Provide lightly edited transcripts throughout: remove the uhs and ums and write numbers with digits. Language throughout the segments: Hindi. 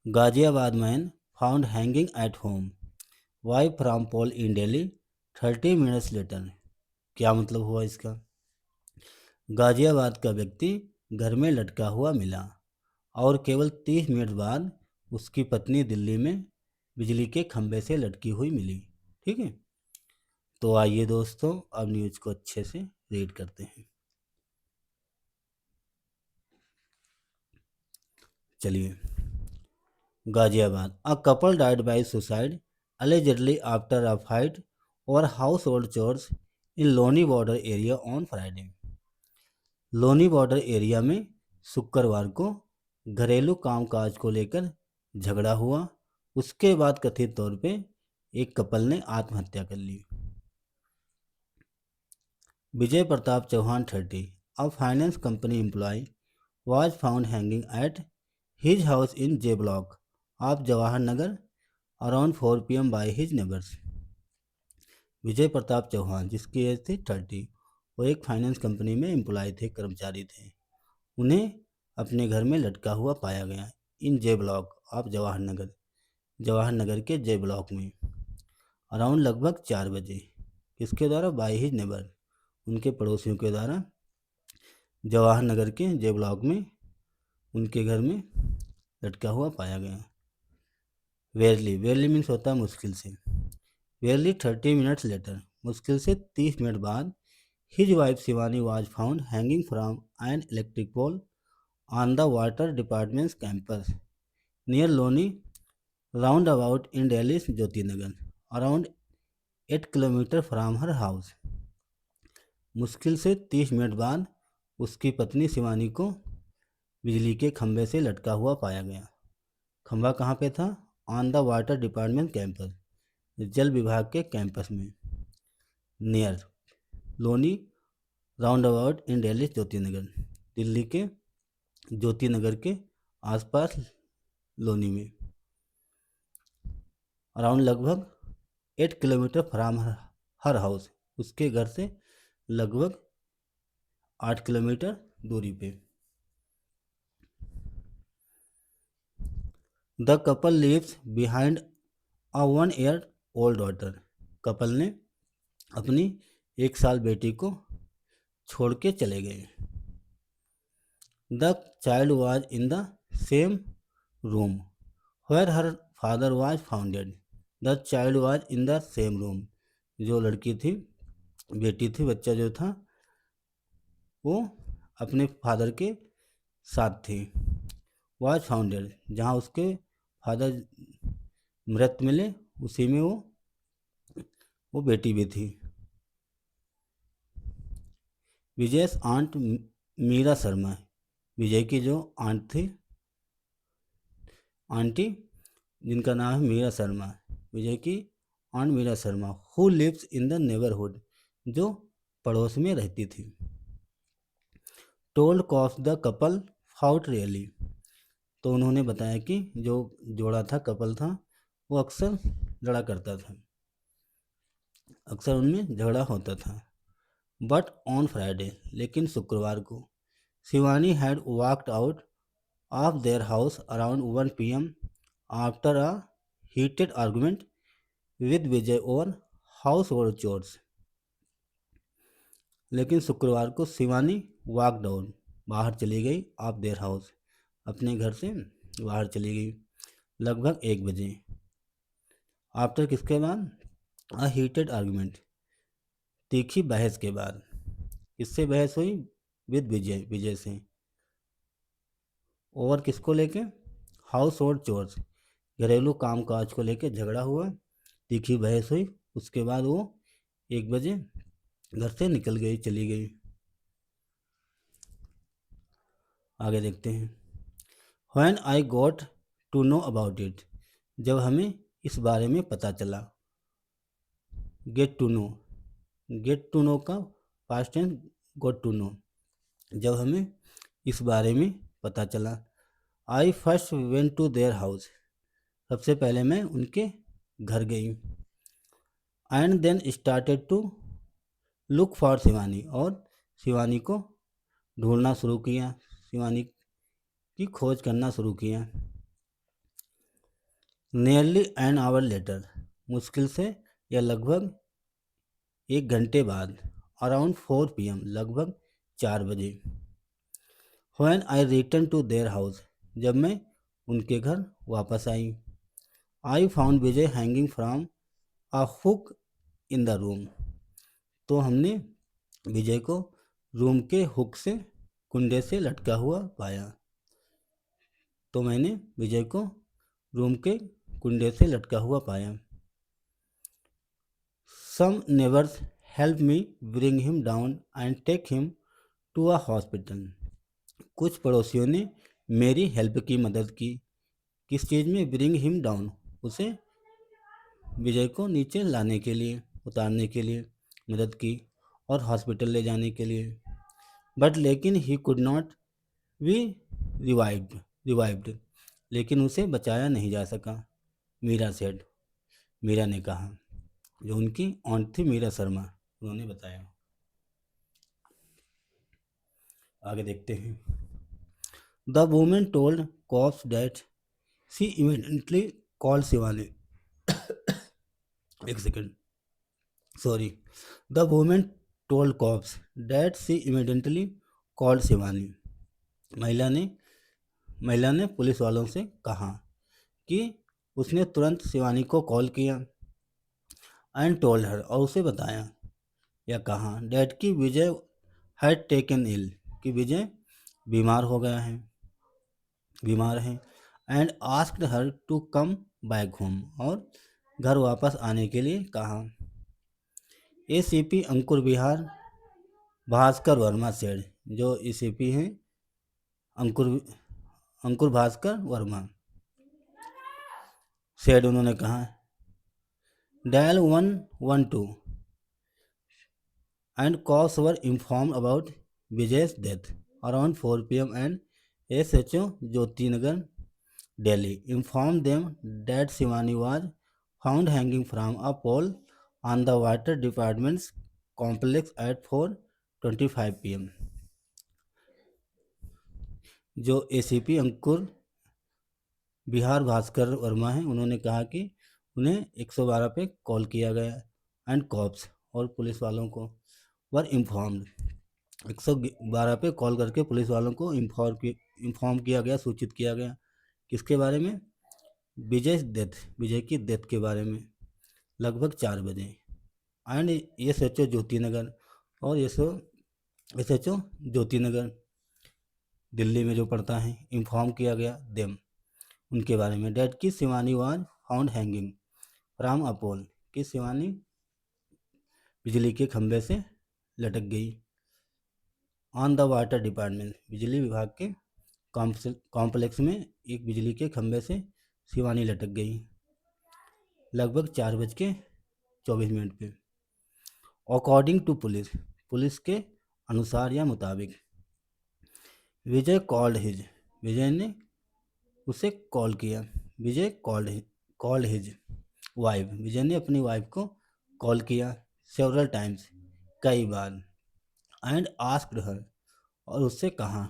Ghaziabad man found hanging at home, wife from pole in Delhi 30 minutes later. क्या मतलब हुआ इसका? गाजियाबाद का व्यक्ति घर में लटका हुआ मिला और केवल 30 मिनट बाद उसकी पत्नी दिल्ली में बिजली के खंभे से लटकी हुई मिली। ठीक है, तो आइए दोस्तों अब न्यूज़ को अच्छे से रीड करते हैं। चलिए, Ghaziabad, a couple died by suicide allegedly after a fight over household chores in Loni border area on Friday. Loni border area में शुक्रवार को घरेलू कामकाज को लेकर झगड़ा हुआ। उसके बाद कथित तौर पे एक कपल ने आत्महत्या कर ली। Vijay Pratap Chauhan 30, a finance company employee, was found hanging at his house in J block of Jawahar Nagar around 4 PM by his neighbors। Vijay Pratap Chauhan, जिसकी एज थी 30, वो एक फाइनेंस कंपनी में एम्प्लॉय थे, कर्मचारी थे। उन्हें अपने घर में लटका हुआ पाया गया इन जे ब्लॉक ऑफ जवाहर नगर के जे ब्लॉक में अराउंड लगभग 4 बजे। किसके द्वारा? बाय हिज नेबर, उनके पड़ोसियों के द्वारा जवाहर नगर के जे ब्लॉक में उनके घर में लटका हुआ पाया गया। वेरली मीन्स होता है मुश्किल से। वेरली 30 मिनट्स लेटर, मुश्किल से 30 मिनट बाद his wife Shivani was found hanging from an electric pole on the water department's campus near Loni roundabout in Delhi Jyoti Nagar around 8 kilometre from her house. मुश्किल से 30 मिनट बाद उसकी पत्नी शिवानी को बिजली के खंभे से लटका हुआ पाया गया। खंभा कहाँ पे था? On the water department campus, जल विभाग के कैंपस में। Near Loni roundabout in Delhi Jyoti Nagar, Delhi के ज्योति नगर के आसपास लोनी में। अराउंड लगभग 8 किलोमीटर फ्रॉम हर हाउस, उसके घर से लगभग 8 किलोमीटर दूरी पे। The couple lives behind a 1 year old daughter, couple ने अपनी 1 साल बेटी को छोड़ के चले गए। The child was in the same room where her father was founded. The child was in the same room, जो लड़की थी, बेटी थी, बच्चा जो था वो अपने फादर के साथ थी। वाज फाउंडेड, जहाँ उसके फादर मृत मिले उसी में वो बेटी भी थी। विजयस आंट मीरा शर्मा, विजय की जो आंट थी, आंटी, जिनका नाम है मीरा शर्मा, विजय की aunt Meera Sharma, who lives in the neighbourhood, जो पड़ोस में रहती थी। Told cops the couple fought really, तो उन्होंने बताया कि जो जोड़ा था, कपल था, वो अक्सर लड़ा करता था, अक्सर उनमें झगड़ा होता था। बट ऑन फ्राइडे, लेकिन शुक्रवार को, Shivani had walked out of their house around 1 PM after a heated argument with Vijay over house hold chores. लेकिन शुक्रवार को शिवानी वॉक डाउन, बाहर चली गई, ऑफ देयर हाउस, अपने घर से बाहर चली गई लगभग 1 बजे। आफ्टर किसके बाद? अ हीटेड आर्गुमेंट, तीखी बहस के बाद। किससे बहस हुई? विद विजय से। ओवर किसको लेके? हाउस होल्ड चोर्स, घरेलू कामकाज को लेके झगड़ा हुआ, तीखी बहस हुई, उसके बाद वो 1 बजे घर से निकल गई, चली गई। आगे देखते हैं। When I got to know about it, जब हमें इस बारे में पता चला। गेट टू नो का past tense got to know, जब हमें इस बारे में पता चला। I first went to their house, सबसे पहले मैं उनके घर गई। And then started to look for Shivani, और शिवानी को ढूंढना शुरू किया, शिवानी की खोज करना शुरू किया। नियरली एन आवर लेटर, मुश्किल से या लगभग 1 घंटे बाद, अराउंड 4 PM, लगभग 4 बजे, when I return to their house, जब मैं उनके घर वापस आई, I found Vijay hanging from a hook in the room, तो हमने विजय को रूम के हुक से, कुंडे से लटका हुआ पाया। तो मैंने विजय को रूम के कुंडे से लटका हुआ पाया। Some neighbours help me bring him down and take him to a hospital, कुछ पड़ोसियों ने मेरी हेल्प की, मदद की। किस चीज़ में? ब्रिंग हिम डाउन, उसे, विजय को नीचे लाने के लिए, उतारने के लिए मदद की और हॉस्पिटल ले जाने के लिए। बट लेकिन he could not be revived, लेकिन उसे बचाया नहीं जा सका। मीरा सेड, मीरा ने कहा, जो उनकी ऑन्ट थी मीरा शर्मा, उन्होंने बताया। आगे देखते हैं। The women told cops that she immediately called Shivani, एक second, sorry, the women told cops that she immediately called Shivani, महिला ने महिला ने पुलिस वालों से कहा कि उसने तुरंत शिवानी को कॉल किया, एंड टोल्ड हर, और उसे बताया या कहा, डैट की विजय हैड टेकन इल, कि विजय बीमार हो गया है, बीमार है, and asked her to come back home, और घर वापस आने के लिए कहा। एसीपी अंकुर बिहार भास्कर वर्मा सेड, जो एसीपी हैं अंकुर अंकुर भास्कर वर्मा सेड, उन्होंने कहा, dial 112 and cops were informed about विजय's death around 4 PM, and SHO Jyoti Nagar Delhi informed them that Shivani was found hanging from a pole on the water department's complex at 4:25 PM. जो ACP अंकुर बिहार भास्कर वर्मा हैं, उन्होंने कहा कि उन्हें 112 पे कॉल किया गया, एंड कॉप्स, और पुलिस वालों को, वर इन्फॉर्म्ड, 112 पे कॉल करके पुलिस वालों को इन्फॉर्म किया गया, सूचित किया गया। किसके बारे में? विजय की डेथ के बारे में, लगभग 4 बजे, एंड SHO ज्योति नगर, और SHO ज्योति नगर दिल्ली में जो पड़ता है, इन्फॉर्म किया गया देम, उनके बारे में। डेट की Shivani was found hanging from a pole, कि शिवानी बिजली के खंभे से लटक गई। ऑन द वाटर डिपार्टमेंट, बिजली विभाग के कॉम्प्लेक्स में एक बिजली के खंभे से शिवानी लटक गई, लगभग 4:24 पे। अकॉर्डिंग टू पुलिस, पुलिस के अनुसार या मुताबिक, विजय कॉल्ड हिज, विजय ने उसे कॉल किया, विजय कॉल्ड हिज वाइफ, विजय ने अपनी वाइफ को कॉल किया, सेवरल टाइम्स, कई बार, एंड आस्क्ड हर, और उससे कहा,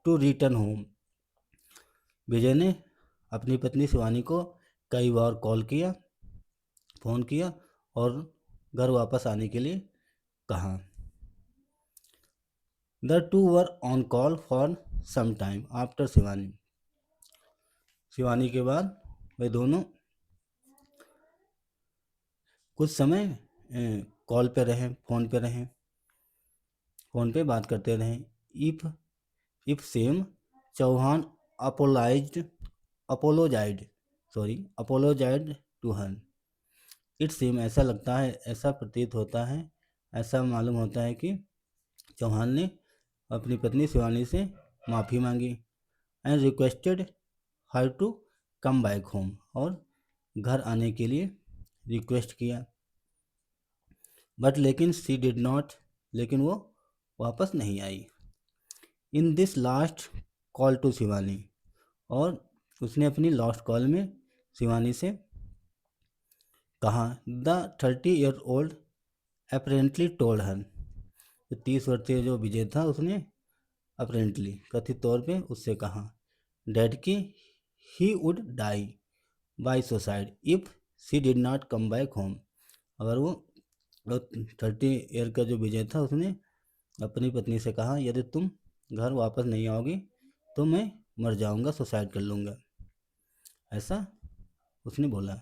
टू रिटर्न होम, विजय ने अपनी पत्नी शिवानी को कई बार कॉल किया, फ़ोन किया, और घर वापस आने के लिए कहा। The two were on call for some time after Shivani, Shivani के बाद वे दोनों कुछ समय कॉल पे रहे, फ़ोन पे बात करते रहे। It seems Chauhan apologised to her, it seems, ऐसा लगता है, ऐसा प्रतीत होता है, ऐसा मालूम होता है कि चौहान ने अपनी पत्नी शिवानी से माफ़ी मांगी, and requested her to come back home, और घर आने के लिए रिक्वेस्ट किया। बट लेकिन शी डिड नॉट, लेकिन वो वापस नहीं आई। In this last call to Shivani, और उसने अपनी लास्ट कॉल में शिवानी से कहा, the 30-year-old apparently told her, 30 वर्षीय जो विजय था, उसने अपेरेंटली, कथित तौर पे, उससे कहा, डैड की he would die, by suicide if she did not come back home। अगर वो 30 ईयर का जो विजय था उसने अपनी पत्नी से कहा यदि तुम घर वापस नहीं आओगी तो मैं मर जाऊंगा, सुसाइड कर लूँगा, ऐसा उसने बोला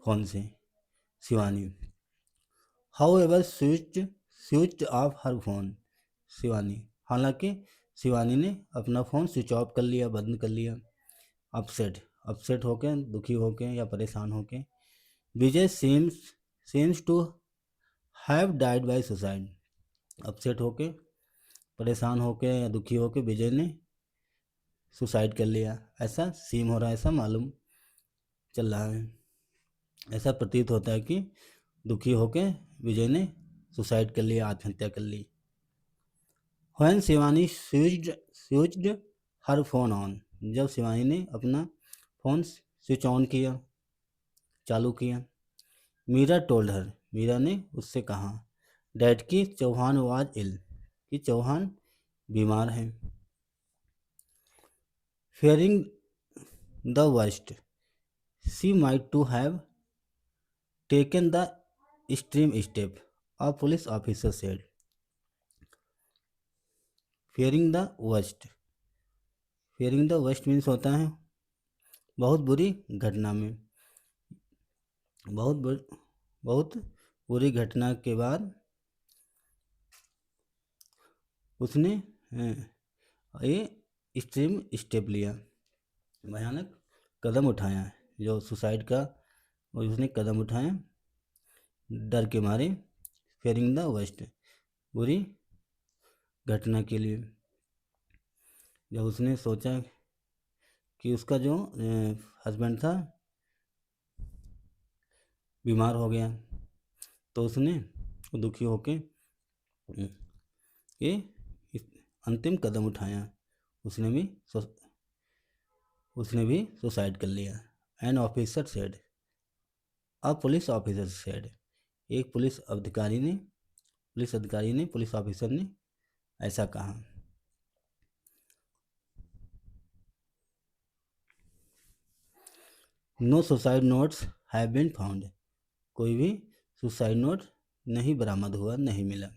फ़ोन से Shivani. How ever switch of her phone Shivani. हालांकि शिवानी ने अपना फ़ोन स्विच ऑफ कर लिया, बंद कर लिया। अपसेट होके, दुखी होके या परेशान होके। Vijay seems to have died by suicide. Upset होके, परेशान होके या दुखी होके विजय ने सुसाइड कर लिया, ऐसा सीम हो रहा है, ऐसा मालूम चल रहा है। ऐसा प्रतीत होता है कि दुखी होके विजय ने सुसाइड कर लिया, आत्महत्या कर ली। When Shivani switched her phone on. जब शिवानी ने अपना फ़ोन स्विच ऑन किया, चालू किया। Meera told her. मीरा ने उससे कहा डैट की चौहान वाज इल, कि चौहान बीमार हैं। fearing the worst, she might to have taken the extreme step, a police officer said। fearing the worst, fearing the worst means होता है बहुत बुरी घटना में, बहुत बुरी घटना के बाद उसने ये एक्सट्रीम स्टेप लिया, भयानक कदम उठाया। जो सुसाइड का उसने कदम उठाया डर के मारे, फेयरिंग द वर्स्ट, बुरी घटना के लिए। जब उसने सोचा कि उसका जो हस्बैंड था बीमार हो गया तो उसने दुखी होके ये अंतिम कदम उठाया, उसने भी सुसाइड कर लिया। An officer said, a police officer said. एक पुलिस अधिकारी ने पुलिस ऑफिसर ने ऐसा कहा। No suicide notes have been found. कोई भी सुसाइड नोट नहीं बरामद हुआ, नहीं मिला।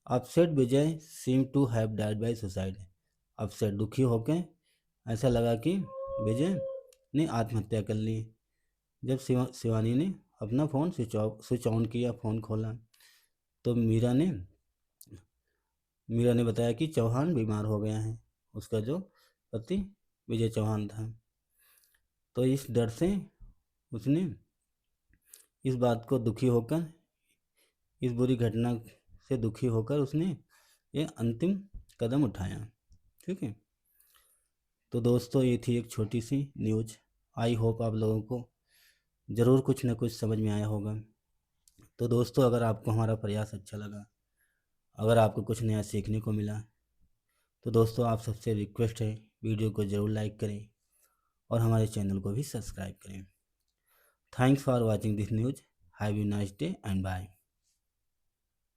Upset Vijay seem to have died by suicide. Upset दुखी होकर ऐसा लगा कि विजय ने आत्महत्या कर ली। जब शिवानी ने अपना फ़ोन स्विच ऑन किया, फ़ोन खोला तो मीरा ने बताया कि चौहान बीमार हो गया है, उसका जो पति विजय चौहान था। तो इस डर से उसने इस बात को दुखी होकर, इस बुरी घटना से दुखी होकर उसने ये अंतिम कदम उठाया। ठीक है, तो दोस्तों ये थी एक छोटी सी न्यूज़। आई होप आप लोगों को ज़रूर कुछ ना कुछ समझ में आया होगा। तो दोस्तों अगर आपको हमारा प्रयास अच्छा लगा, अगर आपको कुछ नया सीखने को मिला, तो दोस्तों आप सबसे रिक्वेस्ट है वीडियो को ज़रूर लाइक करें और हमारे चैनल को भी सब्सक्राइब करें। Thanks for watching this news. Have a nice day and bye.